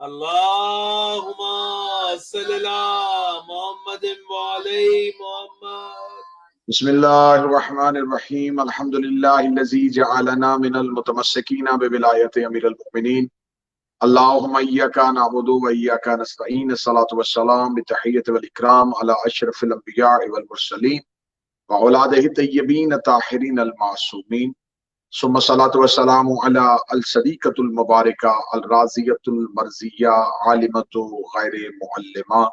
اللهم صل على محمد وعلى محمد. بسم اللہ الرحمن الرحیم الحمد للہ الذی جعلنا من المتمسکین بولایت امیر المؤمنین اللہم ایاک نعبد و ایاک نستعین الصلاۃ والسلام بتحیۃ والاکرام علی اشرف الانبیاء والمرسلین وعلادہ الطیبین الطاہرین المعصومین ثم الصلاۃ والسلام علی الصدیقۃ المبارکہ الرازیۃ المرضیہ عالمۃ غیر معلمہ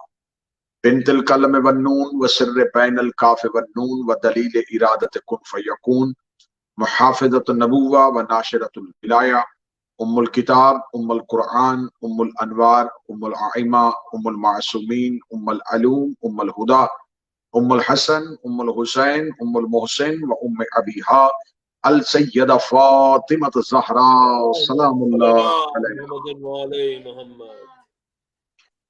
بنت القلم والنون وسر بین الکاف والنون ودلیل ارادت کن فیکون محافظۃ النبوہ وناشرۃ الولایہ ام الکتاب ام القرآن ام الانوار ام الائمہ ام المعصومین ام العلوم ام الہدا ام الحسن ام الحسین ام المحسن و ام ابیہا السیدہ فاطمہ الزہراء سلام اللہ علیہا محمد وعلى محمد.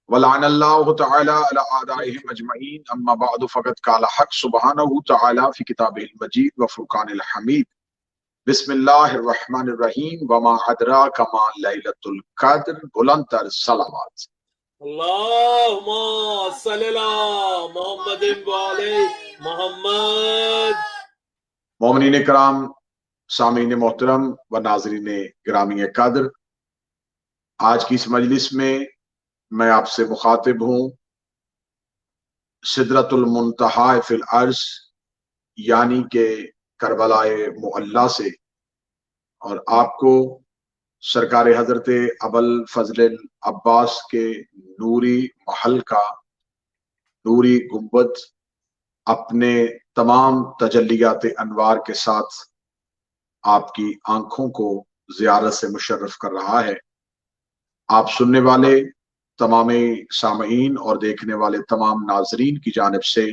ولعن اللہ تعالی علی اعدائهم اجمعین اما بعد فقد قال حق سبحانہ تعالی فی کتابہ المجید و فرقان الحمید بسم اللہ الرحمن الرحیم وما ادراک ما لیلۃ القدر بلند تر صلوات. اللهم صل على محمد وعلى محمد. مومنین کرام، سامعین محترم و ناظرین گرامی قدر، آج کی اس مجلس میں آپ سے مخاطب ہوں سدرۃ المنتہا فی العرش یعنی کہ کربلائے معلی سے، اور آپ کو سرکار حضرت ابوالفضل العباس کے نوری محل کا نوری گنبد اپنے تمام تجلیات انوار کے ساتھ آپ کی آنکھوں کو زیارت سے مشرف کر رہا ہے۔ آپ سننے والے تمام سامعین اور دیکھنے والے تمام ناظرین کی جانب سے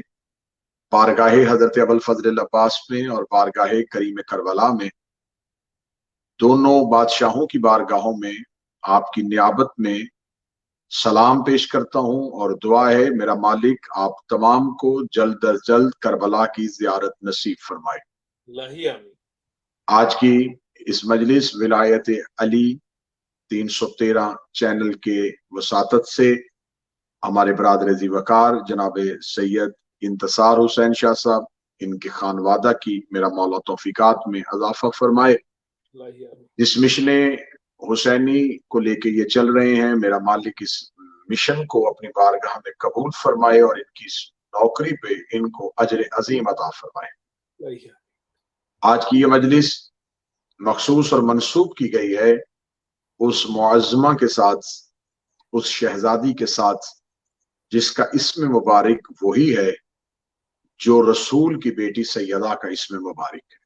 بارگاہ حضرت ابوالفضل العباس میں اور بارگاہ کریم کربلا میں، دونوں بادشاہوں کی بارگاہوں میں آپ کی نیابت میں سلام پیش کرتا ہوں، اور دعا ہے میرا مالک آپ تمام کو جلد از جلد کربلا کی زیارت نصیب فرمائے۔ اللہ آمین۔ آج کی اس مجلس ولایت علی 313 چینل کے وساطت سے ہمارے برادر ذی وقار جناب سید انتصار حسین شاہ صاحب، ان کے خانوادہ کی میرا مولا توفیقات میں اضافہ فرمائے۔ جس مشن حسینی کو لے کے یہ چل رہے ہیں، میرا مالک اس مشن کو اپنی بارگاہ میں قبول فرمائے اور ان کی نوکری پہ ان کو اجر عظیم عطا فرمائے۔ آج کی یہ مجلس مخصوص اور منسوب کی گئی ہے اس معظمہ کے ساتھ، اس شہزادی کے ساتھ جس کا اسم مبارک وہی ہے جو رسول کی بیٹی سیدہ کا اسم مبارک ہے۔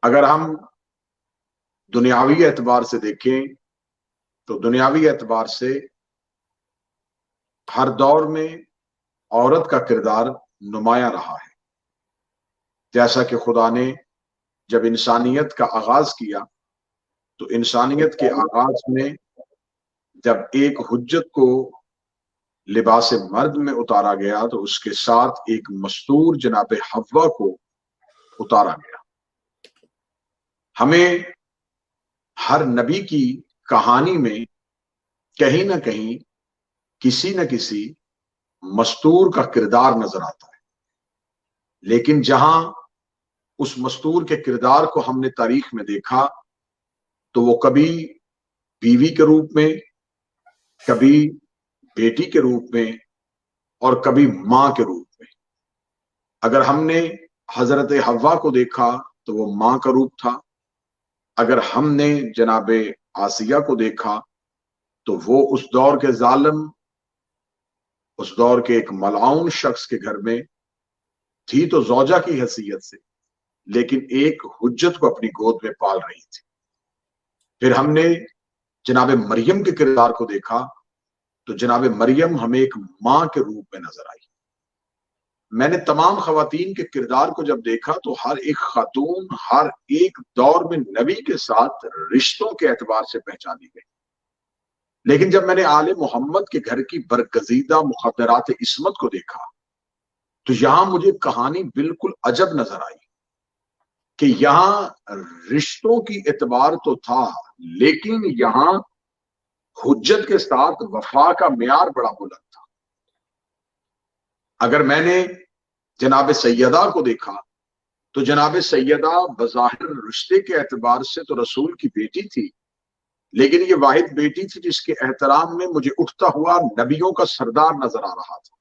اگر ہم دنیاوی اعتبار سے دیکھیں تو دنیاوی اعتبار سے ہر دور میں عورت کا کردار نمایاں رہا ہے۔ جیسا کہ خدا نے جب انسانیت کا آغاز کیا تو انسانیت کے آغاز میں جب ایک حجت کو لباس مرد میں اتارا گیا تو اس کے ساتھ ایک مستور جناب حوا کو اتارا گیا۔ ہمیں ہر نبی کی کہانی میں کہیں نہ کہیں کسی نہ کسی مستور کا کردار نظر آتا ہے، لیکن جہاں اس مستور کے کردار کو ہم نے تاریخ میں دیکھا تو وہ کبھی بیوی کے روپ میں، کبھی بیٹی کے روپ میں اور کبھی ماں کے روپ میں۔ اگر ہم نے حضرت حوا کو دیکھا تو وہ ماں کا روپ تھا، اگر ہم نے جناب آسیہ کو دیکھا تو وہ اس دور کے ظالم، اس دور کے ایک ملعون شخص کے گھر میں تھی تو زوجہ کی حیثیت سے، لیکن ایک حجت کو اپنی گود میں پال رہی تھی۔ پھر ہم نے جناب مریم کے کردار کو دیکھا تو جناب مریم ہمیں ایک ماں کے روپ میں نظر آئی۔ میں نے تمام خواتین کے کردار کو جب دیکھا تو ہر ایک خاتون ہر ایک دور میں نبی کے ساتھ رشتوں کے اعتبار سے پہچانی گئی، لیکن جب میں نے آل محمد کے گھر کی برگزیدہ مخدرات عصمت کو دیکھا تو یہاں مجھے کہانی بالکل عجب نظر آئی۔ کہ یہاں رشتوں کی اعتبار تو تھا، لیکن یہاں حجت کے ساتھ وفا کا معیار بڑا بلند تھا۔ اگر میں نے جناب سیدہ کو دیکھا تو جناب سیدہ بظاہر رشتے کے اعتبار سے تو رسول کی بیٹی تھی، لیکن یہ واحد بیٹی تھی جس کے احترام میں مجھے اٹھتا ہوا نبیوں کا سردار نظر آ رہا تھا۔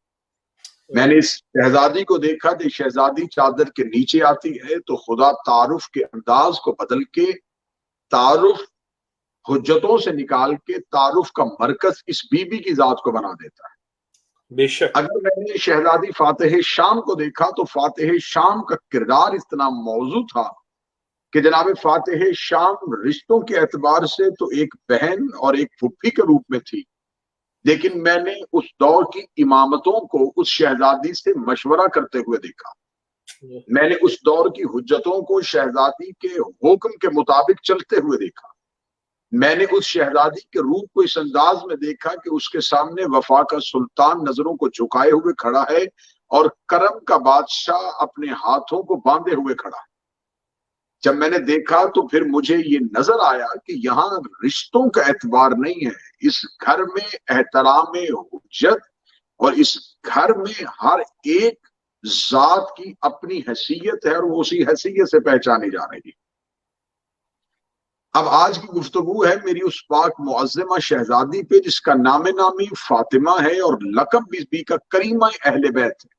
میں نے اس شہزادی کو دیکھا کہ شہزادی چادر کے نیچے آتی ہے تو خدا تعارف کے انداز کو بدل کے تعارف حجتوں سے نکال کے تعارف کا مرکز اس بی بی کی ذات کو بنا دیتا ہے۔ بے شک۔ اگر میں نے شہزادی فاتح شام کو دیکھا تو فاتح شام کا کردار اتنا موزوں تھا کہ جناب فاتح شام رشتوں کے اعتبار سے تو ایک بہن اور ایک پھپھی کے روپ میں تھی، لیکن میں نے اس دور کی امامتوں کو اس شہزادی سے مشورہ کرتے ہوئے دیکھا۔ میں نے اس دور کی حجتوں کو شہزادی کے حکم کے مطابق چلتے ہوئے دیکھا۔ میں نے اس شہزادی کے روپ کو اس انداز میں دیکھا کہ اس کے سامنے وفا کا سلطان نظروں کو جھکائے ہوئے کھڑا ہے اور کرم کا بادشاہ اپنے ہاتھوں کو باندھے ہوئے کھڑا ہے۔ جب میں نے دیکھا تو پھر مجھے یہ نظر آیا کہ یہاں رشتوں کا اعتبار نہیں ہے، اس گھر میں احترام حجت اور اس گھر میں ہر ایک ذات کی اپنی حیثیت ہے اور وہ اسی حیثیت سے پہچانی جا رہی ہے۔ اب آج کی گفتگو ہے میری اس پاک معظمہ شہزادی پہ جس کا نام نامی فاطمہ ہے اور لقب بھی کا کریمہ اہل بیت ہے،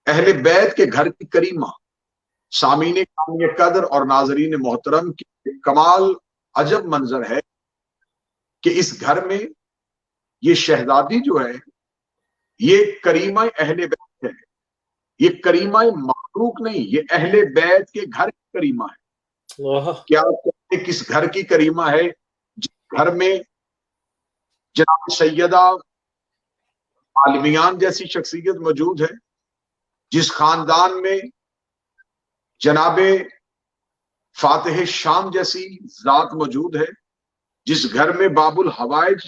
اہل بیت کے گھر کی کریمہ۔ سامعین گرامی قدر اور ناظرین محترم کی کمال عجب منظر ہے کہ اس گھر میں یہ شہزادی جو ہے یہ کریمہ اہل بیت ہے، یہ کریمہ مخلوق نہیں، یہ اہل بیت کے گھر کی کریمہ ہے۔ کیا کس گھر کی کریمہ ہے؟ جس گھر میں جناب سیدہ عالمیان جیسی شخصیت موجود ہے، جس خاندان میں جناب فاتح شام جیسی ذات موجود ہے، جس گھر میں باب الحوائج،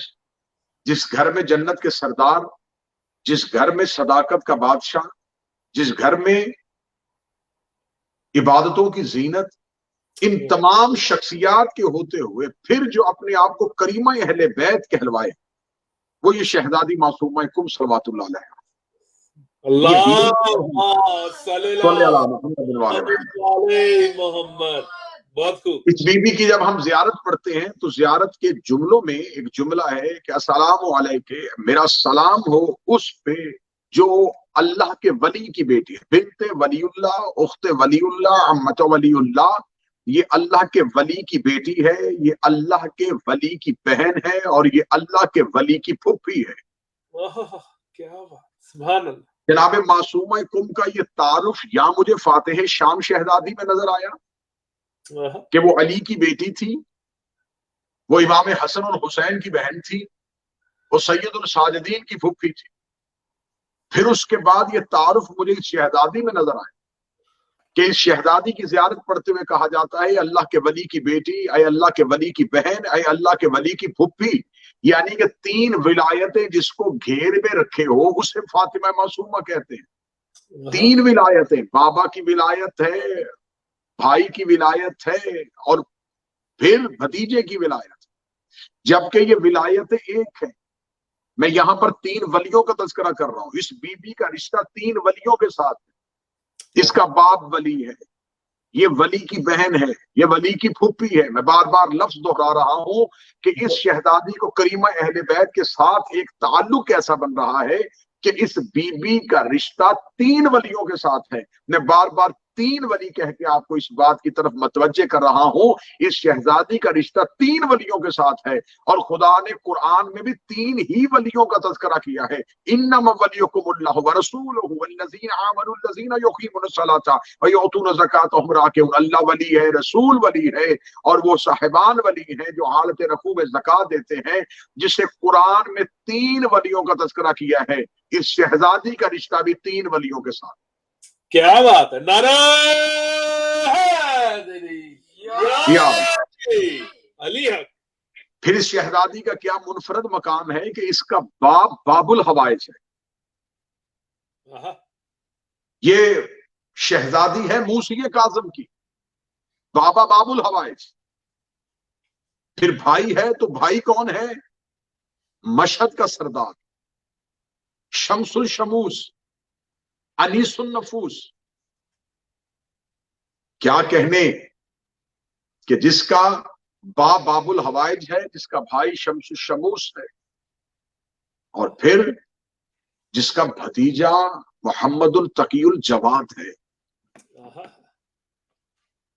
جس گھر میں جنت کے سردار، جس گھر میں صداقت کا بادشاہ، جس گھر میں عبادتوں کی زینت، ان تمام شخصیات کے ہوتے ہوئے پھر جو اپنے آپ کو کریمہ اہل بیت کہلوائے وہ یہ شہزادی معصومہ کم صلوات اللہ علیہ۔ محمد بہت خوب۔ اس بی بی کی جب ہم زیارت پڑھتے ہیں تو زیارت کے جملوں میں ایک جملہ ہے کہ السلام علیکہ، میرا سلام ہو اس پہ جو اللہ کے ولی کی بیٹی ہے، بنت ولی اللہ، اخت ولی اللہ، امت ولی اللہ، یہ اللہ کے ولی کی بیٹی ہے، یہ اللہ کے ولی کی بہن ہے اور یہ اللہ کے ولی کی پھپھی ہے۔ کیا بات، سبحان اللہ۔ جناب معصومہ کم کا یہ تعارف یا مجھے فاتح شام شہزادی میں نظر آیا کہ وہ علی کی بیٹی تھی، وہ امام حسن اور حسین کی بہن تھی، وہ سید الساجدین کی پھپھی تھی۔ پھر اس کے بعد یہ تعارف مجھے اس شہزادی میں نظر آیا کہ اس شہزادی کی زیارت پڑھتے ہوئے کہا جاتا ہے اللہ کے ولی کی بیٹی، اے اللہ کے ولی کی بہن، اے اللہ کے ولی کی پھپھی، یعنی کہ تین ولایتیں جس کو گھیر میں رکھے ہو اسے فاطمہ معصومہ کہتے ہیں۔ تین ولایتیں، بابا کی ولایت ہے، بھائی کی ولایت ہے اور پھر بھتیجے کی ولایت، جبکہ یہ ولایتیں ایک ہیں۔ میں یہاں پر تین ولیوں کا تذکرہ کر رہا ہوں، اس بی بی کا رشتہ تین ولیوں کے ساتھ ہے۔ اس کا باپ ولی ہے، یہ ولی کی بہن ہے، یہ ولی کی پھپھی ہے۔ میں بار بار لفظ دہرا رہا ہوں کہ اس شہزادی کو کریمہ اہل بیت کے ساتھ ایک تعلق ایسا بن رہا ہے کہ اس بی بی کا رشتہ تین ولیوں کے ساتھ ہے۔ میں بار بار تین ولی کہہ کے آپ کو اس بات کی طرف متوجہ کر رہا ہوں، اس شہزادی کا رشتہ تین ولیوں کے ساتھ ہے، اور خدا نے قرآن میں بھی تین ہی ولیوں کا تذکرہ کیا ہے۔ انما ولیکم اللہ ورسولہ والذین آمنوا الذین یقیمون الصلاۃ ویؤتون الزکاۃ وهم راکعون۔ اللہ ولی ہے، رسول ولی ہے، اور وہ صاحبان ولی ہیں جو حالت رکوع میں زکات دیتے ہیں، جسے قرآن میں تین ولیوں کا تذکرہ کیا ہے۔ اس شہزادی کا رشتہ بھی تین ولیوں کے ساتھ۔ کیا بات ہے، نعرہ حیدری یا علی حق۔ پھر اس شہزادی کا کیا منفرد مقام ہے کہ اس کا باپ باب الحوائج ہے۔ یہ شہزادی ہے موسی کاظم کی، بابا باب الحوائج. پھر بھائی ہے تو بھائی کون ہے؟ مشہد کا سردار، شمس الشموس، انیس النفوس. کیا کہنے کہ جس کا باپ باب الحوائج ہے، جس کا بھائی شمس الشموس ہے، اور پھر جس کا بھتیجا محمد التقی الجواد ہے.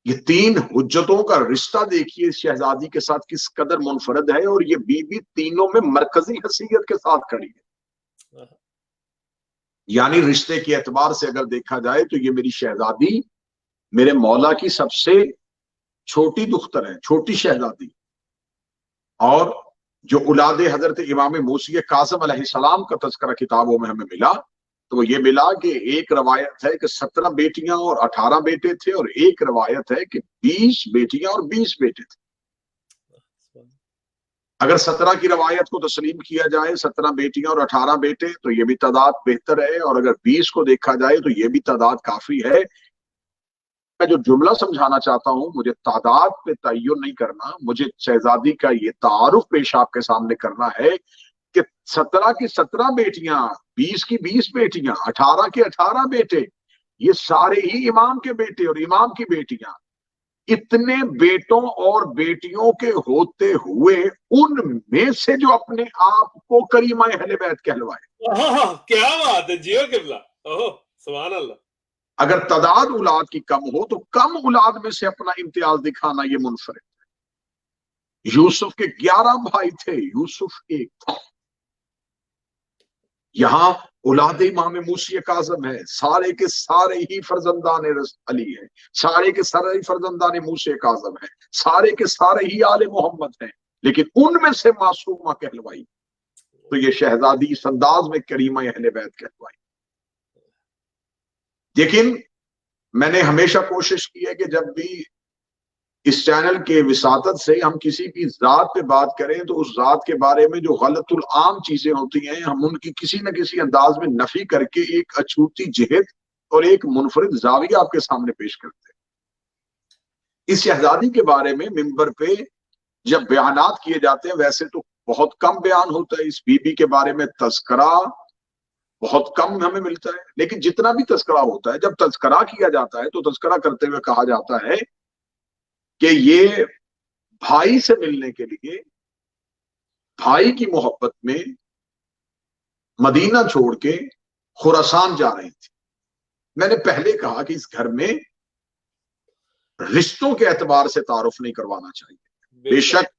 یہ تین حجتوں کا رشتہ دیکھیے اس شہزادی کے ساتھ کس قدر منفرد ہے، اور یہ بی بی تینوں میں مرکزی حیثیت کے ساتھ کھڑی ہے. یعنی رشتے کے اعتبار سے اگر دیکھا جائے تو یہ میری شہزادی میرے مولا کی سب سے چھوٹی دختر ہے، چھوٹی شہزادی. اور جو اولاد حضرت امام موسی کاظم علیہ السلام کا تذکرہ کتابوں میں ہمیں ملا تو وہ یہ ملا کہ ایک روایت ہے کہ 17 بیٹیاں اور 18 بیٹے تھے، اور ایک روایت ہے کہ 20 بیٹیاں اور 20 بیٹے تھے. اگر 17 کی روایت کو تسلیم کیا جائے، 17 بیٹیاں اور 18 بیٹے، تو یہ بھی تعداد بہتر ہے. اور اگر 20 کو دیکھا جائے تو یہ بھی تعداد کافی ہے. میں جو جملہ سمجھانا چاہتا ہوں، مجھے تعداد پہ تعین نہیں کرنا، مجھے شہزادی کا یہ تعارف پیش آپ کے سامنے کرنا ہے کہ 17 کی 17 بیٹیاں، 20 کی 20 بیٹیاں، 18 کے 18 بیٹے، یہ سارے ہی امام کے بیٹے اور امام کی بیٹیاں. اتنے بیٹوں اور بیٹیوں کے ہوتے ہوئے ان میں سے جو اپنے آپ کو کریمہ اہل بیت کہلوائے. کیا بات ہے جیو قبلہ، سبحان اللہ. اگر تعداد اولاد کی کم ہو تو کم اولاد میں سے اپنا امتیاز دکھانا یہ منفرد ہے. یوسف کے 11 بھائی تھے، یوسف ایک تھا. یہاں اولاد امام موسی کاظم ہے، سارے کے سارے ہی فرزندان علی ہیں، سارے کے سارے ہی فرزندان موسی کاظم ہیں، سارے کے سارے ہی آل محمد ہیں، لیکن ان میں سے معصومہ کہلوائی تو یہ شہزادی اس انداز میں کریمہ اہل بیت کہلوائی. لیکن میں نے ہمیشہ کوشش کی ہے کہ جب بھی اس چینل کے وساطت سے ہم کسی کی ذات پہ بات کریں تو اس ذات کے بارے میں جو غلط العام چیزیں ہوتی ہیں ہم ان کی کسی نہ کسی انداز میں نفی کر کے ایک اچھوتی جہت اور ایک منفرد زاویہ آپ کے سامنے پیش کرتے ہیں. اس شہزادی کے بارے میں منبر پہ جب بیانات کیے جاتے ہیں، ویسے تو بہت کم بیان ہوتا ہے، اس بی بی کے بارے میں تذکرہ بہت کم ہمیں ملتا ہے، لیکن جتنا بھی تذکرہ ہوتا ہے، جب تذکرہ کیا جاتا ہے تو تذکرہ کرتے ہوئے کہا جاتا ہے کہ یہ بھائی سے ملنے کے لیے بھائی کی محبت میں مدینہ چھوڑ کے خراسان جا رہی تھی. میں نے پہلے کہا کہ اس گھر میں رشتوں کے اعتبار سے تعارف نہیں کروانا چاہیے. بے شک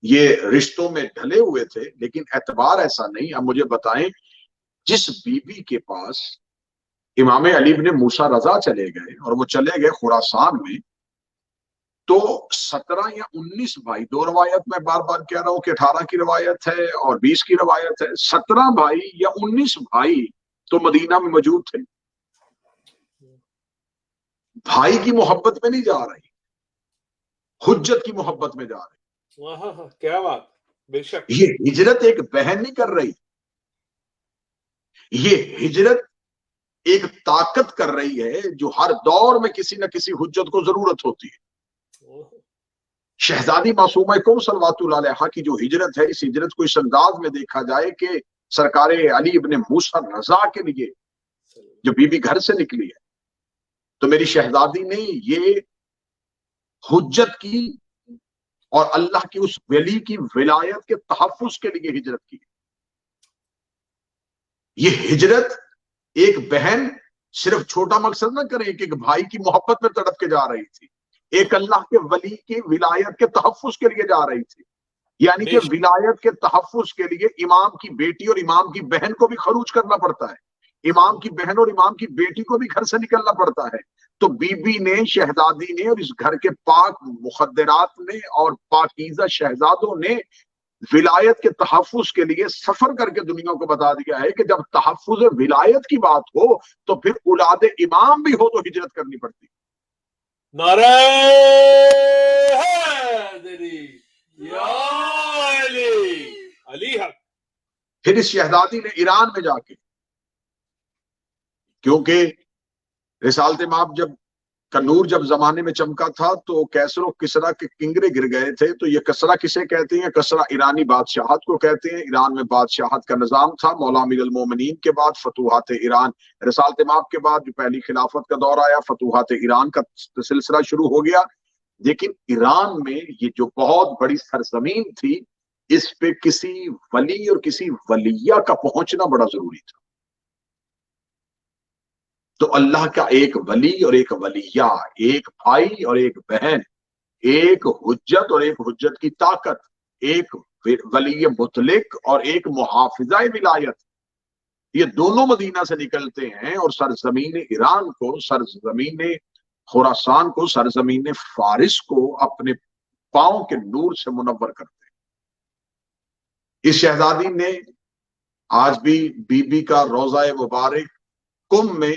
یہ رشتوں میں ڈھلے ہوئے تھے، لیکن اعتبار ایسا نہیں. اب مجھے بتائیں، جس بی بی کے پاس امام علی ابن موسیٰ رضا چلے گئے اور وہ چلے گئے خراسان میں، تو 17 یا 19 بھائی، دو روایت میں بار بار کہہ رہا ہوں کہ 18 کی روایت ہے اور 20 کی روایت ہے، 17 بھائی یا 19 بھائی تو مدینہ میں موجود تھے. بھائی کی محبت میں نہیں جا رہی، حجت کی محبت میں جا رہی. کیا بات، بے شک. یہ ہجرت ایک بہن نہیں کر رہی، یہ ہجرت ایک طاقت کر رہی ہے جو ہر دور میں کسی نہ کسی حجت کو ضرورت ہوتی ہے. شہزادی معصومہ کون صلوات اللہ علیہا کی جو ہجرت ہے، اس ہجرت کو اس انداز میں دیکھا جائے کہ سرکار علی ابن موسیٰ رضا کے لیے جو بی بی گھر سے نکلی ہے، تو میری شہزادی نے یہ حجت کی اور اللہ کی اس ولی کی ولایت کے تحفظ کے لیے ہجرت کی. یہ ہجرت ایک بہن صرف چھوٹا مقصد نہ کرے کہ ایک بھائی کی محبت میں تڑپ کے جا رہی تھی، ایک اللہ کے ولی کی ولایت کے تحفظ کے لیے جا رہی تھی. یعنی کہ ولایت کے تحفظ کے لیے امام کی بیٹی اور امام کی بہن کو بھی خروج کرنا پڑتا ہے، امام کی بہن اور امام کی بیٹی کو بھی گھر سے نکلنا پڑتا ہے. تو بی بی نے، شہزادی نے اور اس گھر کے پاک مخدرات نے اور پاکیزہ شہزادوں نے ولایت کے تحفظ کے لیے سفر کر کے دنیا کو بتا دیا ہے کہ جب تحفظ ولایت کی بات ہو تو پھر اولاد امام بھی ہو تو ہجرت کرنی پڑتی. نعرہ حیدری یا علی، علی حق. پھر اس شہزادی نے ایران میں جا کے، کیونکہ رسالت مآب جب کا نور جب زمانے میں چمکا تھا تو کیسر و کسرا کے کنگرے گر گئے تھے. تو یہ کسرا کسے کہتے ہیں؟ کسرا ایرانی بادشاہت کو کہتے ہیں. ایران میں بادشاہت کا نظام تھا. مولا امیر المومنین کے بعد فتوحات ایران، رسالت مآب کے بعد جو پہلی خلافت کا دور آیا، فتوحات ایران کا سلسلہ شروع ہو گیا. لیکن ایران میں یہ جو بہت بڑی سرزمین تھی، اس پہ کسی ولی اور کسی ولیہ کا پہنچنا بڑا ضروری تھا. تو اللہ کا ایک ولی اور ایک ولیہ، ایک بھائی اور ایک بہن، ایک حجت اور ایک حجت کی طاقت، ایک ولی مطلق اور ایک محافظہ ولایت، یہ دونوں مدینہ سے نکلتے ہیں اور سرزمین ایران کو، سرزمین خراسان کو، سرزمین فارس کو اپنے پاؤں کے نور سے منور کرتے ہیں. اس شہزادی نے آج بھی بی بی کا روضہ مبارک کم میں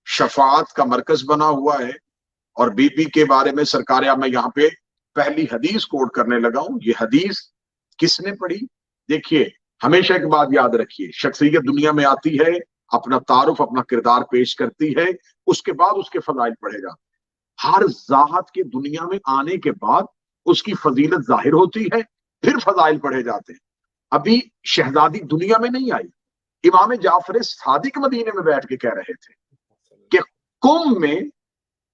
شفاعت کا مرکز بنا ہوا ہے. اور بی بی کے بارے میں سرکار، میں یہاں پہ پہلی حدیث کوٹ کرنے لگا ہوں. یہ حدیث کس نے پڑھی؟ دیکھیے، ہمیشہ ایک بات یاد رکھیے، شخصیت دنیا میں آتی ہے، اپنا تعارف، اپنا کردار پیش کرتی ہے، اس کے بعد اس کے فضائل پڑھے جاتے ہیں. ہر ذات کے دنیا میں آنے کے بعد اس کی فضیلت ظاہر ہوتی ہے، پھر فضائل پڑھے جاتے ہیں. ابھی شہزادی دنیا میں نہیں آئی. امام جعفر صادق مدینے میں بیٹھ کے کہہ رہے تھے کہ کم میں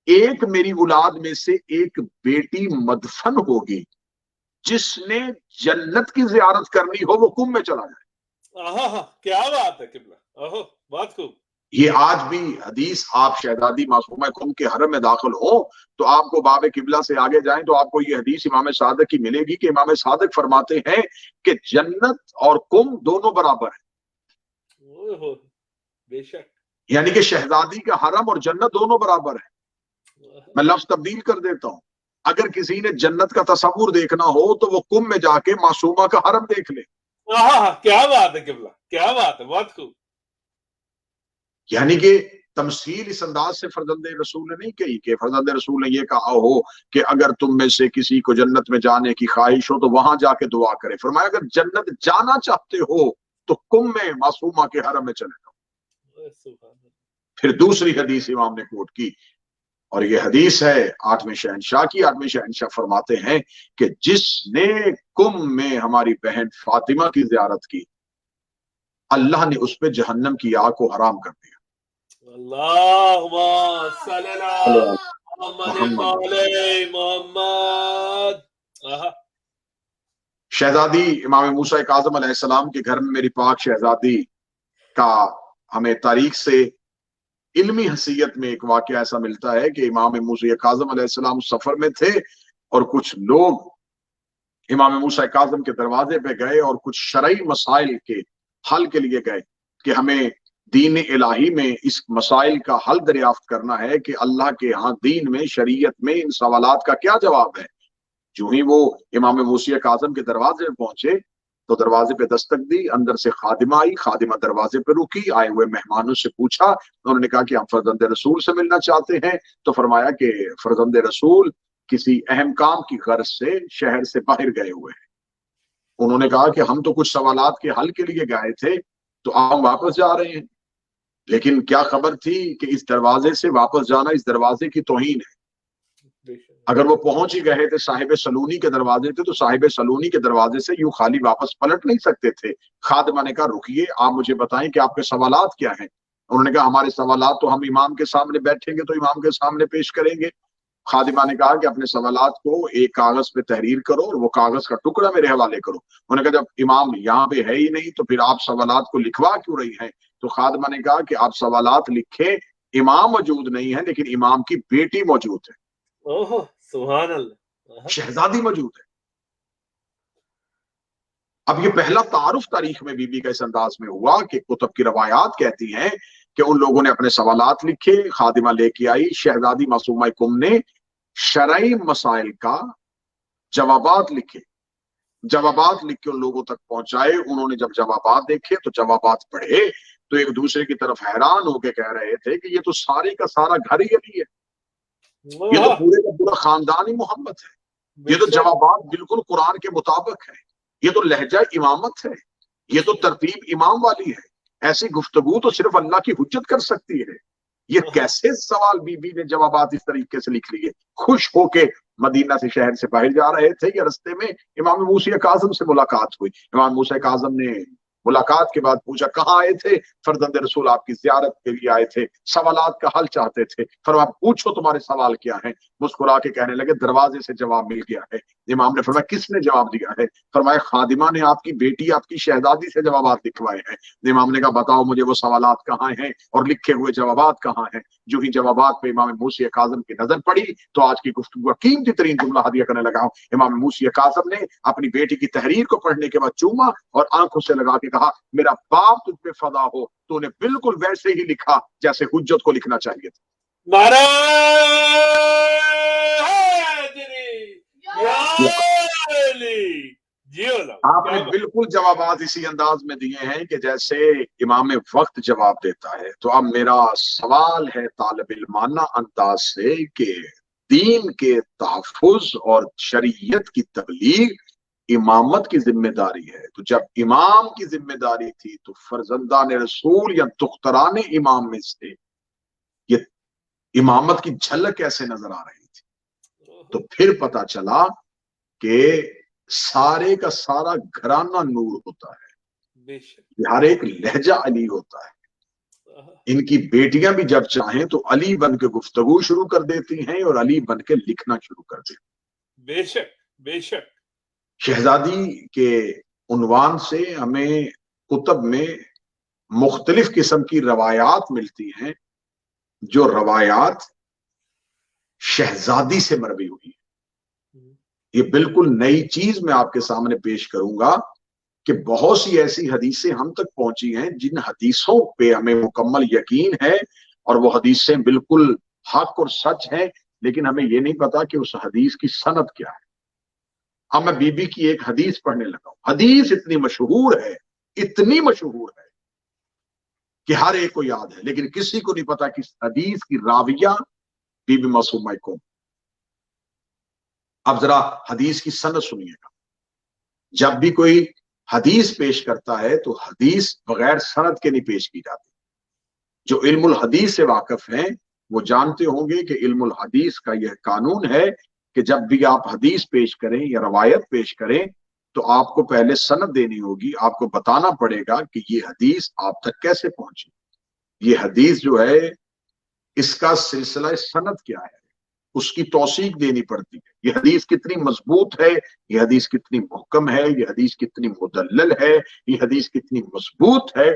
ایک میری اولاد میں سے ایک بیٹی مدفن ہوگی، جس نے جنت کی زیارت کرنی ہو وہ کم میں چلا جائے. کیا بات ہے قبلہ، بات خوب. یہ آج بھی حدیث، آپ شہزادی معصومہ کم کے حرم میں داخل ہو تو آپ کو باب قبلہ سے آگے جائیں تو آپ کو یہ حدیث امام صادق کی ملے گی کہ امام صادق فرماتے ہیں کہ جنت اور کم دونوں برابر ہیں. بے شک. یعنی کہ شہزادی کا حرم اور جنت دونوں برابر ہیں. میں لفظ تبدیل کر دیتا ہوں، اگر کسی نے جنت کا تصور دیکھنا ہو تو وہ کم میں جا کے معصومہ کا حرم دیکھ لے. کیا بات ہے قبلہ، کیا بات ہے، بہت خوب. یعنی کہ تمثیل اس انداز سے فرزند رسول نے نہیں کہی کہ فرزند رسول نے یہ کہا ہو کہ اگر تم میں سے کسی کو جنت میں جانے کی خواہش ہو تو وہاں جا کے دعا کرے. فرمایا اگر جنت جانا چاہتے ہو تو کم میں معصومہ کے حرم میں چلے جاؤ. پھر دوسری حدیث امام نے کوٹ کی، اور یہ حدیث ہے 8ویں شہنشاہ کی. 8ویں شہنشاہ فرماتے ہیں کہ جس نے کم میں ہماری بہن فاطمہ کی زیارت کی، اللہ نے اس پہ جہنم کی آگ کو حرام کر دیا. اللہم صلی اللہ محمد محمد. شہزادی امام موسیٰ کاظم علیہ السلام کے گھر میں میری پاک شہزادی کا ہمیں تاریخ سے علمی حیثیت میں ایک واقعہ ایسا ملتا ہے کہ امام موسیٰ کاظم علیہ السلام سفر میں تھے اور کچھ لوگ امام موسیٰ کاظم کے دروازے پہ گئے اور کچھ شرعی مسائل کے حل کے لیے گئے کہ ہمیں دین الہی میں اس مسائل کا حل دریافت کرنا ہے کہ اللہ کے ہاں دین میں، شریعت میں ان سوالات کا کیا جواب ہے. جو ہی وہ امام موسیٰ کاظم کے دروازے پہ پہنچے تو دروازے پہ دستک دی، اندر سے خادمہ آئی. خادمہ دروازے پہ رکی، آئے ہوئے مہمانوں سے پوچھا. انہوں نے کہا کہ ہم فرزند رسول سے ملنا چاہتے ہیں. تو فرمایا کہ فرزند رسول کسی اہم کام کی غرض سے شہر سے باہر گئے ہوئے ہیں. انہوں نے کہا کہ ہم تو کچھ سوالات کے حل کے لیے گئے تھے تو ہم واپس جا رہے ہیں، لیکن کیا خبر تھی کہ اس دروازے سے واپس جانا اس دروازے کی توہین ہے. اگر وہ پہنچ ہی گئے تھے صاحب سلونی کے دروازے تھے تو صاحب سلونی کے دروازے سے یوں خالی واپس پلٹ نہیں سکتے تھے. خادمہ نے کہا رکیے، آپ مجھے بتائیں کہ آپ کے سوالات کیا ہیں. انہوں نے کہا ہمارے سوالات تو ہم امام کے سامنے بیٹھیں گے تو امام کے سامنے پیش کریں گے. خادمہ نے کہا کہ اپنے سوالات کو ایک کاغذ پہ تحریر کرو اور وہ کاغذ کا ٹکڑا میرے حوالے کرو. انہوں نے کہا جب امام یہاں پہ ہے ہی نہیں تو پھر آپ سوالات کو لکھوا کیوں رہی ہیں؟ تو خادمہ نے کہا کہ آپ سوالات لکھیں، امام موجود نہیں ہے لیکن امام کی بیٹی موجود ہے. سبحان اللہ. شہزادی موجود ہے. اب یہ پہلا تعارف تاریخ میں بی بی کا اس انداز میں ہوا کہ کتب کی روایات کہتی ہیں کہ ان لوگوں نے اپنے سوالات لکھے، خادمہ لے کے آئی. شہزادی معصومہ کم نے شرعی مسائل کا جوابات لکھے، جوابات لکھ کے ان لوگوں تک پہنچائے. انہوں نے جب جوابات دیکھے تو جوابات پڑھے تو ایک دوسرے کی طرف حیران ہو کے کہہ رہے تھے کہ یہ تو سارے کا سارا گھر ہی علی ہے، یہ تو پورے کا پورا خاندان ہی محمد ہے. یہ تو جوابات بالکل قرآن کے مطابق ہے، یہ تو لہجہ امامت ہے، یہ تو ترتیب امام والی ہے. ایسی گفتگو تو صرف اللہ کی حجت کر سکتی ہے. یہ کیسے سوال بی بی نے جوابات اس طریقے سے لکھ لیے؟ خوش ہو کے مدینہ سے شہر سے باہر جا رہے تھے کہ رستے میں امام موسیٰ کاظم سے ملاقات ہوئی. امام موسیٰ کاظم نے ملاقات کے بعد پوچھا کہاں آئے تھے؟ فرزند رسول آپ کی زیارت کے لیے آئے تھے، سوالات کا حل چاہتے تھے. فرمایا پوچھو تمہارے سوال کیا ہیں؟ مسکرا کے کہنے لگے دروازے سے جواب مل گیا ہے. امام نے فرمایا کس نے جواب دیا ہے؟ فرمایا خادمہ نے آپ کی بیٹی آپ کی شہزادی سے جوابات لکھوائے ہیں. امام نے کہا بتاؤ مجھے وہ سوالات کہاں ہیں اور لکھے ہوئے جوابات کہاں ہیں؟ جو ہی جوابات پہ امام موسیٰ کاظم کی نظر پڑی تو آج کی گفتگو کا قیمتی ترین جملہ ہدیہ کرنے لگا ہوں. امام موسیٰ کاظم نے اپنی بیٹی کی تحریر کو پڑھنے کے بعد چوما اور آنکھوں سے لگا کے کہا میرا باپ تجھ پہ فدا ہو، تو نے بالکل ویسے ہی لکھا جیسے حجت کو لکھنا چاہیے تھا. نعرہ آپ نے بالکل جوابات اسی انداز میں دیے ہیں کہ جیسے امام وقت جواب دیتا ہے. تو اب میرا سوال ہے طالب علمانہ انداز سے کہ دین کے تحفظ اور شریعت کی تبلیغ امامت کی ذمہ داری ہے. تو جب امام کی ذمہ داری تھی تو فرزندان رسول یا دختران امام میں سے یہ امامت کی جھلک کیسے نظر آ رہی تھی؟ تو پھر پتا چلا کہ سارے کا سارا گھرانہ نور ہوتا ہے، ہر ایک لہجہ علی ہوتا ہے. ان کی بیٹیاں بھی جب چاہیں تو علی بن کے گفتگو شروع کر دیتی ہیں اور علی بن کے لکھنا شروع کر دیتی ہیں. بے شک بے شک. شہزادی کے عنوان سے ہمیں کتب میں مختلف قسم کی روایات ملتی ہیں جو روایات شہزادی سے مروی ہوئی ہیں. یہ بالکل نئی چیز میں آپ کے سامنے پیش کروں گا کہ بہت سی ایسی حدیثیں ہم تک پہنچی ہیں جن حدیثوں پہ ہمیں مکمل یقین ہے اور وہ حدیثیں بالکل حق اور سچ ہیں، لیکن ہمیں یہ نہیں پتا کہ اس حدیث کی سند کیا ہے. اب میں بی بی کی ایک حدیث پڑھنے لگا ہوں. حدیث اتنی مشہور ہے کہ ہر ایک کو یاد ہے، لیکن کسی کو نہیں پتا کہ اس حدیث کی راویہ بی بی معصومہ کون. اب ذرا حدیث کی سند سنیے گا. جب بھی کوئی حدیث پیش کرتا ہے تو حدیث بغیر سند کے نہیں پیش کی جاتی. جو علم الحدیث سے واقف ہیں وہ جانتے ہوں گے کہ علم الحدیث کا یہ قانون ہے کہ جب بھی آپ حدیث پیش کریں یا روایت پیش کریں تو آپ کو پہلے سند دینی ہوگی. آپ کو بتانا پڑے گا کہ یہ حدیث آپ تک کیسے پہنچی. یہ حدیث جو ہے اس کا سلسلہ سند کیا ہے، اس کی توثیق دینی پڑتی ہے. یہ حدیث کتنی مضبوط ہے، یہ حدیث کتنی محکم ہے، یہ حدیث کتنی مدلل ہے، یہ حدیث کتنی مضبوط ہے.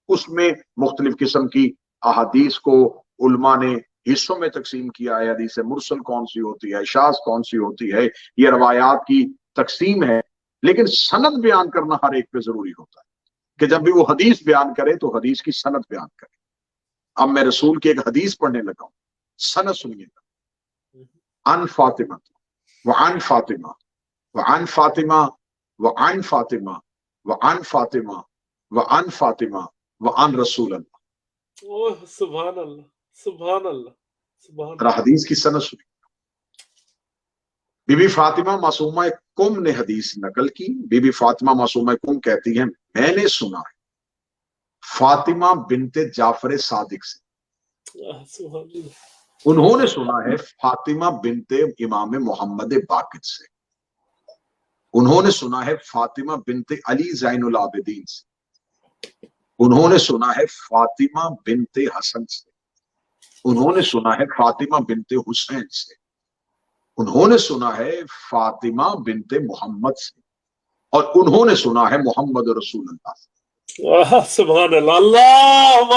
اس میں مختلف قسم کی احادیث کو علماء نے حصوں میں تقسیم کیا ہے. حدیث مرسل کون سی ہوتی ہے، شاذ کون سی ہوتی ہے، یہ روایات کی تقسیم ہے. لیکن سند بیان کرنا ہر ایک پہ ضروری ہوتا ہے کہ جب بھی وہ حدیث بیان کرے تو حدیث کی سند بیان کرے. اب میں رسول کی ایک حدیث پڑھنے لگا ہوں، سند سنیے گا. عن فاطمہ وعن فاطمہ وعن فاطمہ وعن فاطمہ وعن فاطمہ وعن فاطمہ وعن رسول اللہ. اوہ سبحان اللہ سبحان اللہ سبحان اللہ. حدیث کی سند سنیے. بی بی فاطمہ معصومہ کم نے حدیث نقل کی. بی بی فاطمہ معصومہ کم کہتی ہیں میں نے سنا ہے فاطمہ بنت جعفر صادق سے. انہوں نے سنا ہے فاطمہ بنت امام محمد باقر سے. انہوں نے سنا ہے فاطمہ بنت علی زین العابدین سے. انہوں نے سنا ہے فاطمہ بنت حسن سے. انہوں نے سنا ہے فاطمہ بنت حسین سے. انہوں نے سنا ہے فاطمہ بنت محمد سے. اور انہوں نے سنا ہے محمد رسول اللہ سے. سبحان اللہ. اللہم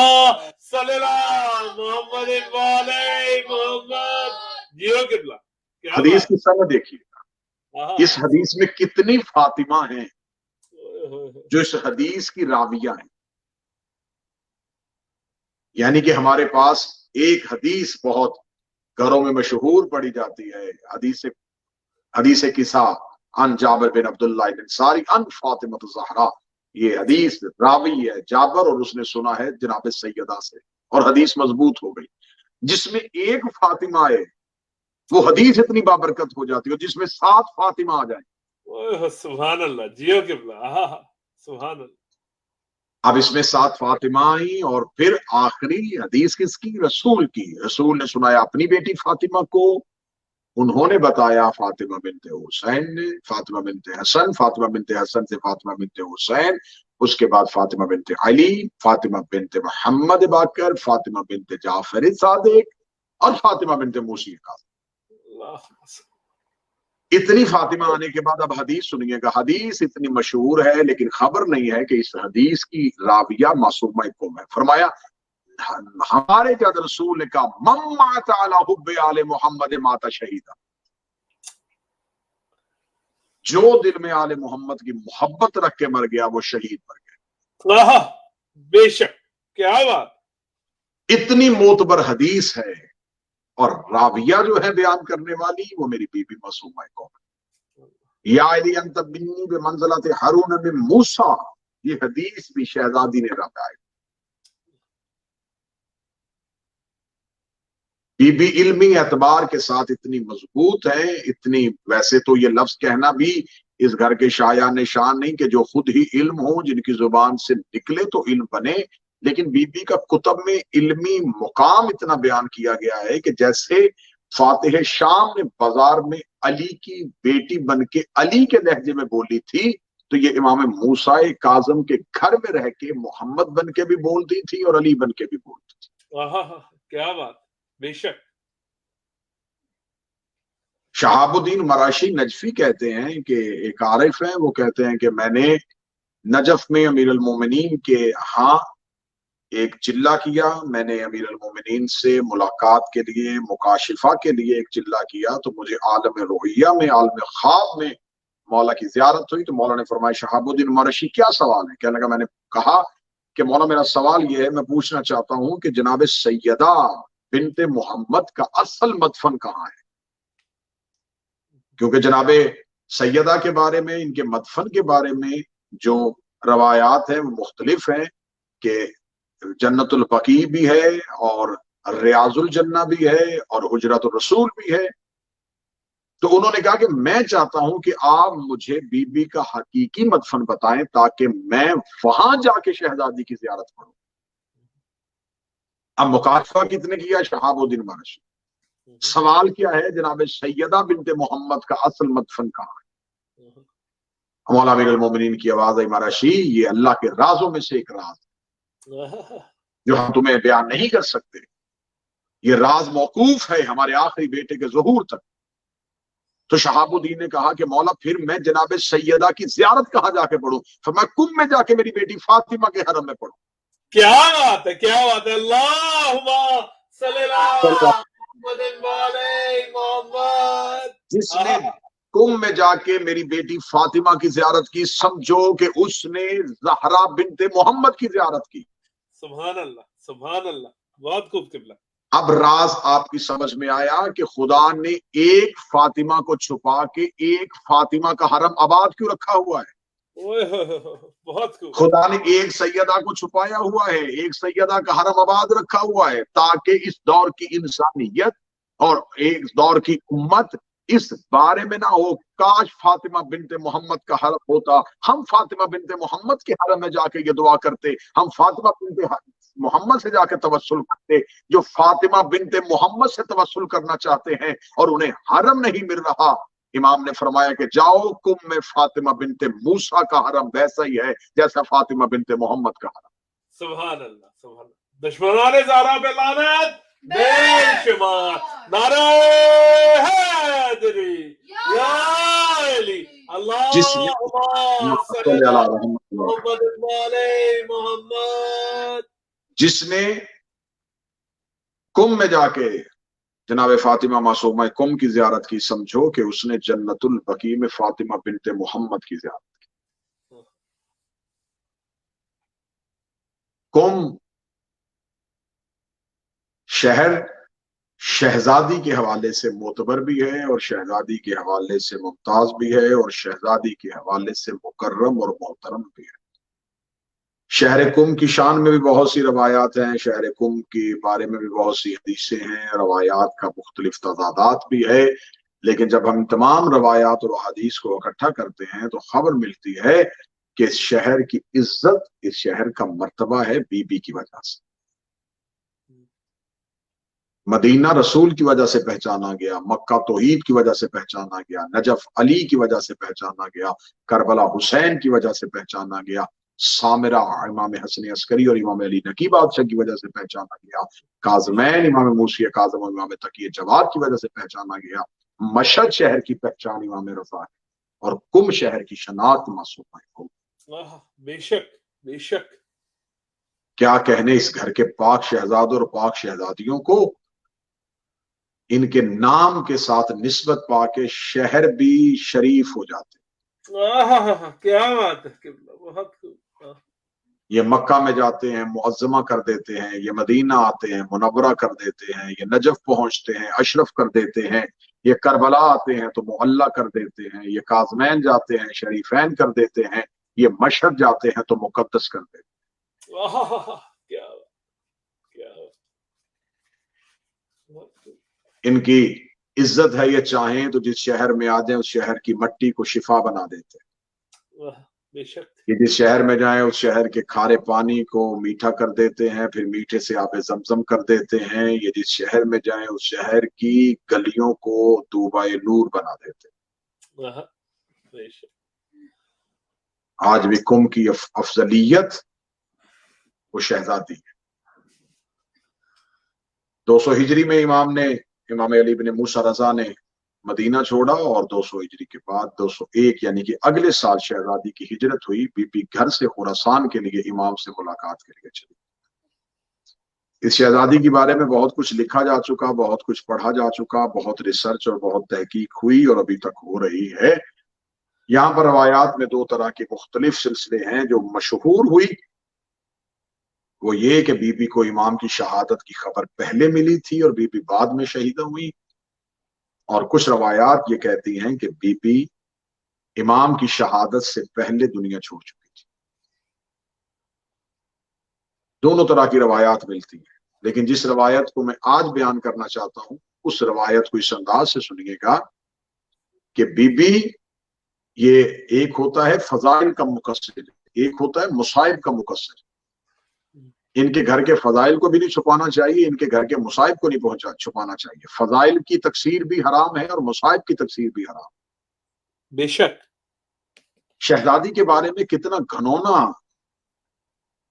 صلی اللہ محمد وعلی محمد. جیو قبلہ. حدیث کی سند دیکھیے گا. اس حدیث میں کتنی فاطمہ ہیں جو اس حدیث کی راویہ ہیں. یعنی کہ ہمارے پاس ایک حدیث بہت گھروں میں مشہور پڑھی جاتی ہے، حدیث قصہ عن جابر بن عبداللہ الانصاری عن فاطمہ الزہرا. یہ حدیث راوی ہے جابر اور اس نے سنا ہے جناب سیدہ سے اور حدیث مضبوط ہو گئی. جس میں ایک فاطمہ ہے وہ حدیث اتنی بابرکت ہو جاتی ہے جس میں 7 فاطمہ آ جائیں. سبحان اللہ. جیو قبلہ. سبحان اللہ. اب اس میں 7 فاطمہ آئی اور پھر آخری حدیث کس کی؟ رسول کی. رسول نے سنایا اپنی بیٹی فاطمہ کو، انہوں نے بتایا فاطمہ بنت حسین نے، فاطمہ بنت حسن، فاطمہ بنت حسن سے فاطمہ بنت حسین، اس کے بعد فاطمہ بنت علی، فاطمہ بنت محمد باقر، فاطمہ بنت جعفر صادق اور فاطمہ بنت موسی کا. اتنی فاطمہ آنے کے بعد اب حدیث سنیے گا. حدیث اتنی مشہور ہے لیکن خبر نہیں ہے کہ اس حدیث کی راویہ معصومہ کم ہے. فرمایا ہمارے جد رسول نے کہا من مات علی حب آل محمد مات شہیدہ، جو دل میں آل محمد کی محبت رکھ کے مر گیا وہ شہید مر گیا. بے شک، کیا بات. اتنی معتبر حدیث ہے اور راویہ جو ہے بیان کرنے والی وہ میری بی بی معصومہ قوم ہے. یا علی انت منی بمنزلۃ ہارون من موسیٰ، یہ حدیث بھی شہزادی نے روایت. بی بی علمی اعتبار کے ساتھ اتنی مضبوط ہے، اتنی، ویسے تو یہ لفظ کہنا بھی اس گھر کے شایان نشان نہیں کہ جو خود ہی علم ہوں، جن کی زبان سے نکلے تو علم بنے، لیکن بی بی کا کتب میں علمی مقام اتنا بیان کیا گیا ہے کہ جیسے فاتح شام نے بازار میں علی کی بیٹی بن کے علی کے لہجے میں بولی تھی، تو یہ امام موسیٰ کاظم کے گھر میں رہ کے محمد بن کے بھی بولتی تھی اور علی بن کے بھی بولتی تھی. کیا بات، بے شک. شہاب الدین مراشی نجفی کہتے ہیں کہ ایک عارف ہیں، وہ کہتے ہیں کہ میں نے نجف میں امیر المومنین کے ہاں ایک چلہ کیا، میں نے امیر المومنین سے ملاقات کے لیے، مکاشفہ کے لیے ایک چلہ کیا، تو مجھے عالم روحیہ میں، عالم خواب میں مولا کی زیارت ہوئی. تو مولا نے فرمایا شہاب الدین مراشی کیا سوال ہے؟ کہنے لگا میں نے کہا کہ مولا میرا سوال یہ ہے، میں پوچھنا چاہتا ہوں کہ جناب سیدہ بنت محمد کا اصل مدفن کہاں ہے؟ کیونکہ جناب سیدہ کے بارے میں، ان کے مدفن کے بارے میں جو روایات ہیں وہ مختلف ہیں، کہ جنت البقیع بھی ہے اور ریاض الجنہ بھی ہے اور حجرت الرسول بھی ہے. تو انہوں نے کہا کہ میں چاہتا ہوں کہ آپ مجھے بی بی کا حقیقی مدفن بتائیں تاکہ میں وہاں جا کے شہزادی کی زیارت کروں. اب مکاشفہ کتنے کیا؟ شہاب الدین مراشی. سوال کیا ہے؟ جناب سیدہ بنت محمد کا اصل مدفن کہاں ہے؟ مولا امیر المومنین کی آواز ہے مراشی یہ اللہ کے رازوں میں سے ایک راز جو ہم تمہیں بیان نہیں کر سکتے، یہ راز موقوف ہے ہمارے آخری بیٹے کے ظہور تک. تو شہاب الدین نے کہا کہ مولا پھر میں جناب سیدہ کی زیارت کہاں جا کے پڑھوں؟ فرمایا کم میں جا کے میری بیٹی فاطمہ کے حرم میں پڑھوں. کیا بات ہے، کیا بات ہے. اللہم صلی اللہ محمد. جس نے کم میں جا کے میری بیٹی فاطمہ کی زیارت کی، سمجھو کہ اس نے زہرا بنت محمد کی زیارت کی. سبحان اللہ، سبحان اللہ، بہت خوب قبلہ. اب راز آپ کی سمجھ میں آیا کہ خدا نے ایک فاطمہ کو چھپا کے ایک فاطمہ کا حرم آباد کیوں رکھا ہوا ہے؟ بہت خوب. خدا نے ایک سیدہ کو چھپایا ہوا ہے، ایک سیدہ کا حرم آباد رکھا ہوا ہے تاکہ اس دور کی انسانیت اور ایک دور کی امت اس بارے میں نہ ہو کاش فاطمہ بنت محمد کا حرم ہوتا، ہم فاطمہ بنت محمد کے حرم میں جا کے یہ دعا کرتے، ہم فاطمہ بنت محمد سے جا کے توسل کرتے. جو فاطمہ بنت محمد سے توسل کرنا چاہتے ہیں اور انہیں حرم نہیں مل رہا، امام نے فرمایا کہ جاؤ کم میں فاطمہ بنت موسیٰ کا حرم ویسا ہی ہے جیسا فاطمہ بنت محمد کا حرم. سبحان اللہ، سبحان اللہ. دشمنان زہرا پہ لعنت بے شمار. نعرہ حیدری یا علی. اللہم صلی علی محمد. جس نے کم میں جا کے جناب فاطمہ معصومہ کم کی زیارت کی، سمجھو کہ اس نے جنت البقیع میں فاطمہ بنت محمد کی زیارت کی. کم شہر شہزادی کے حوالے سے معتبر بھی ہے اور شہزادی کے حوالے سے ممتاز بھی ہے اور شہزادی کے حوالے سے مکرم اور محترم بھی ہے. شہر کم کی شان میں بھی بہت سی روایات ہیں، شہر کم کے بارے میں بھی بہت سی حدیثیں ہیں، روایات کا مختلف تضادات بھی ہے، لیکن جب ہم تمام روایات اور حدیث کو اکٹھا کرتے ہیں تو خبر ملتی ہے کہ اس شہر کی عزت، اس شہر کا مرتبہ ہے بی بی کی وجہ سے. مدینہ رسول کی وجہ سے پہچانا گیا، مکہ توحید کی وجہ سے پہچانا گیا، نجف علی کی وجہ سے پہچانا گیا، کربلا حسین کی وجہ سے پہچانا گیا، سامرہ امام حسن عسکری اور امام علی نقی بادشاہ کی وجہ سے پہچانا گیا، کاظمین امام موسی کاظم اور امام تقی جواد کی وجہ سے پہچانا گیا، مشہد شہر کی پہچان امام رضا ہے، اور کم شہر کی شناخت معصومہ ہے. بے شک بے شک. کیا کہنے اس گھر کے پاک شہزادوں اور پاک شہزادیوں کو، ان کے نام کے ساتھ نسبت پا کے شہر بھی شریف ہو جاتے. کیا بات ہے، بہت یہ مکہ میں جاتے ہیں معظمہ کر دیتے ہیں، یہ مدینہ آتے ہیں منورہ کر دیتے ہیں، یہ نجف پہنچتے ہیں اشرف کر دیتے ہیں، یہ کربلا آتے ہیں تو معلیٰ کر دیتے ہیں، یہ کاظمین جاتے ہیں شریفین کر دیتے ہیں، یہ مشہد جاتے ہیں تو مقدس کر دیتے ہیں. ان کی عزت ہے، یہ چاہیں تو جس شہر میں آ جائیں اس شہر کی مٹی کو شفا بنا دیتے ہیں. بے شک. یہ جس شہر میں جائیں اس شہر کے کھارے پانی کو میٹھا کر دیتے ہیں، پھر میٹھے سے آب زمزم کر دیتے ہیں. یہ جس شہر میں جائیں اس شہر کی گلیوں کو طوبہ نور بنا دیتے ہیں. بے شک. آج بھی کم کی افضلیت وہ شہزادی ہے. 200 ہجری میں امام علی بن موسیٰ رضا نے مدینہ چھوڑا، اور 200 ہجری کے بعد 201 یعنی کہ اگلے سال شہزادی کی ہجرت ہوئی. بی بی گھر سے خراسان کے لیے امام سے ملاقات کے لیے چلی. اس شہزادی کے بارے میں بہت کچھ لکھا جا چکا، بہت کچھ پڑھا جا چکا، بہت ریسرچ اور بہت تحقیق ہوئی اور ابھی تک ہو رہی ہے. یہاں پر روایات میں 2 طرح کے مختلف سلسلے ہیں. جو مشہور ہوئی وہ یہ کہ بی بی کو امام کی شہادت کی خبر پہلے ملی تھی اور بی بی بعد میں شہیدہ ہوئی، اور کچھ روایات یہ کہتی ہیں کہ بی بی امام کی شہادت سے پہلے دنیا چھوڑ چکی تھی. دونوں طرح کی روایات ملتی ہیں، لیکن جس روایت کو میں آج بیان کرنا چاہتا ہوں اس روایت کو اس انداز سے سنیے گا کہ بی بی یہ ایک ہوتا ہے فضائل کا مقصر، ایک ہوتا ہے مصائب کا مقصر. ان کے گھر کے فضائل کو بھی نہیں چھپانا چاہیے، ان کے گھر کے مصائب کو نہیں چھپانا چاہیے. فضائل کی تکثیر بھی حرام ہے اور مصائب کی تکثیر بھی حرام. بے شک. شہزادی کے بارے میں کتنا گھنونا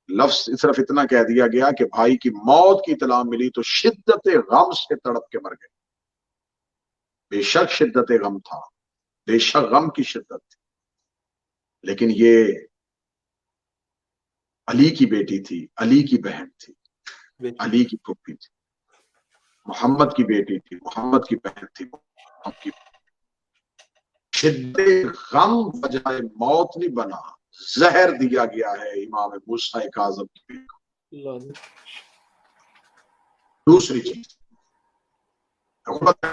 لفظ، صرف اتنا کہہ دیا گیا کہ بھائی کی موت کی اطلاع ملی تو شدت غم سے تڑپ کے مر گئے. بے شک شدت غم تھا، بے شک غم کی شدت تھی، لیکن یہ علی کی بیٹی تھی، علی کی بہن تھی، علی کی پھوپھی تھی، محمد کی بیٹی تھی، محمد کی بہن تھی. محمد کی شدت غم وجہ موت نہیں بنا، زہر دیا گیا ہے امام موسیٰ کاظم کی بیٹی کو. دوسری چیز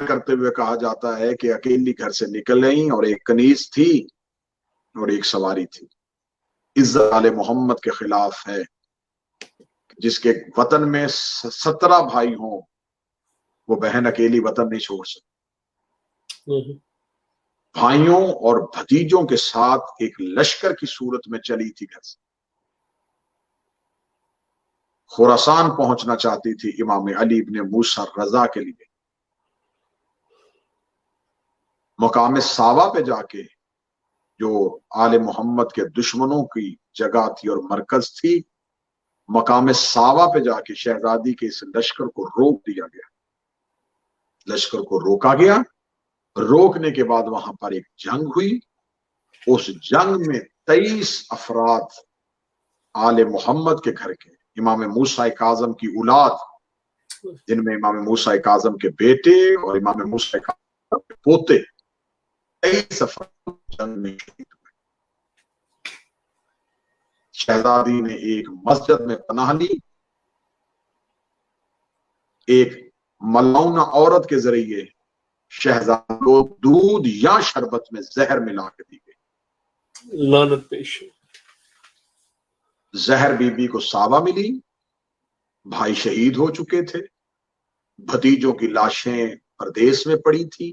کرتے ہوئے کہا جاتا ہے کہ اکیلی گھر سے نکل گئیں اور ایک کنیز تھی اور ایک سواری تھی. عزت آل محمد کے خلاف ہے. جس کے وطن میں 17 بھائی ہوں وہ بہن اکیلی وطن نہیں چھوڑ سکتی. بھائیوں اور بھتیجوں کے ساتھ ایک لشکر کی صورت میں چلی تھی گھر سے. خراسان پہنچنا چاہتی تھی امام علی ابن موسیٰ رضا کے لیے. مقام ساوا پہ جا کے جو آل محمد کے دشمنوں کی جگہ تھی اور مرکز تھی، مقام ساوا پہ جا کے شہزادی کے اس لشکر کو روک دیا گیا. لشکر کو روکا گیا. روکنے کے بعد وہاں پر ایک جنگ ہوئی. اس جنگ میں 23 افراد آل محمد کے گھر کے، امام موسیٰ کاظم کی اولاد، جن میں امام موسیٰ کاظم کے بیٹے اور امام موسیٰ کاظم کے پوتے، 23 افراد جنگ میں شہید ہوئے. شہزادی نے ایک مسجد میں پناہ لی. ایک ملعونہ عورت کے ذریعے شہزادی کو دودھ یا شربت میں زہر ملا کے دی گئی. لعنت پیش. زہر بی بی کو ساوا ملی. بھائی شہید ہو چکے تھے. بھتیجوں کی لاشیں پردیس میں پڑی تھی.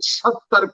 70